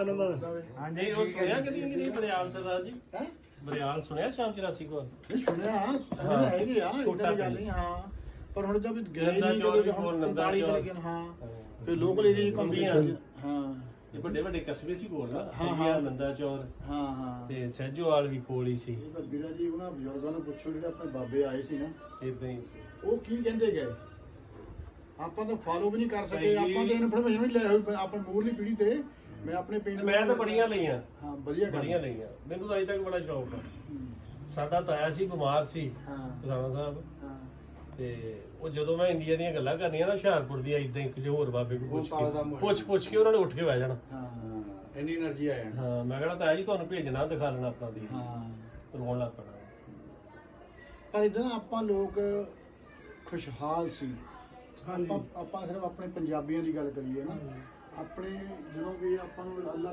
ਹਾਂਜੀ ਉਹ ਸੁਣਿਆ ਕਦੀ ਨਹੀਂ ਬਰਿਆਲ ਸਰਦਾਰ ਜੀ ਹੈ ਬਰਿਆਲ ਸੁਣਿਆ ਸ਼ਾਮ 84 ਕੋਲ ਨਹੀਂ ਸੁਣਿਆ ਹੈਗੇ ਆ ਇਦਾਂ ਦੀ ਗੱਲ ਨਹੀਂ ਹਾਂ ਪਰ ਹੁਣ ਜਦ ਗਏ ਨਹੀਂ ਜਦੋਂ ਹੁਣ 45 ਚਲੇ ਗਏ ਹਾਂ ਫਿਰ ਲੋਕਲ ਏਰੀਆ ਘੁੰਮ ਕੇ ਹਾਂ ਇਹ ਵੱਡੇ ਵੱਡੇ ਕਸਬੇ ਸੀ ਕੋਲ ਨਾ ਹਾਂ ਨੰਦਾ ਚੌਰ ਹਾਂ ਹਾਂ ਤੇ ਸਹਿਜੋਵਾਲ ਵੀ ਕੋਲ ਹੀ ਸੀ। ਵੀਰਾ ਜੀ ਉਹਨਾਂ ਬਜ਼ੁਰਗਾਂ ਨੂੰ ਪੁੱਛੋ ਜਿਹੜੇ ਆਪਣੇ ਬਾਬੇ ਆਏ ਸੀ ਨਾ ਇਦਾਂ ਹੀ ਉਹ ਕੀ ਕਹਿੰਦੇ ਗਏ ਆਪਾਂ ਤਾਂ ਫਾਲੋ ਵੀ ਨਹੀਂ ਕਰ ਸਕੇ ਆਪਾਂ ਤਾਂ ਇਨਫੋਰਮੇਸ਼ਨ ਵੀ ਲੈ ਹੋਈ ਆਪਣੀ ਮੂਰਲੀ ਪੀੜ੍ਹੀ ਤੇ ਮੈਂ ਆਪਣੇ ਪਿੰਡ ਮੈਂ ਤਾਂ ਬੜੀਆਂ ਲਈਆਂ ਹਾਂ ਵਧੀਆ ਬੜੀਆਂ ਲਈਆਂ ਮੈਨੂੰ ਤਾਂ ਅਜੇ ਤੱਕ ਬੜਾ ਸ਼ੌਕ ਆ। ਸਾਡਾ ਤਾਇਆ ਸੀ ਬਿਮਾਰ ਸੀ ਹਾਂ ਪਠਾਣਾ ਸਾਹਿਬ ਹਾਂ ਤੇ ਉਹ ਜਦੋਂ ਮੈਂ ਇੰਡੀਆ ਦੀਆਂ ਗੱਲਾਂ ਕਰਨੀਆਂ ਨਾ ਹੁਸ਼ਿਆਰਪੁਰ ਦੀਆਂ ਇਦਾਂ ਹੀ ਕਿਸੇ ਹੋਰ ਬਾਬੇ ਕੋਲ ਪੁੱਛ ਕੇ ਉਹਨਾਂ ਨੇ ਉੱਠ ਕੇ ਬਹਿ ਜਾਣਾ। ਹਾਂ ਇੰਨੀ એનર્ਜੀ ਆ ਜਾਣੀ। ਹਾਂ ਮੈਂ ਕਹਿੰਦਾ ਤਾਇਆ ਜੀ ਤੁਹਾਨੂੰ ਭੇਜਣਾ ਦਿਖਾ ਲੈਣਾ ਆਪਣਾ ਦੇਸ਼ ਹਾਂ ਰੋਣ ਲੱਗ ਪੈਣਾ। ਪਰ ਇਦਾਂ ਆਪਾਂ ਲੋਕ ਖੁਸ਼ਹਾਲ ਸੀ ਆਪਾਂ ਸਿਰਫ ਆਪਣੇ ਪੰਜਾਬੀਆਂ ਦੀ ਗੱਲ ਕਰੀਏ ਨਾ ਆਪਣੇ ਜਦੋਂ ਵੀ ਆਪਾਂ ਨੂੰ ਅੱਲਾ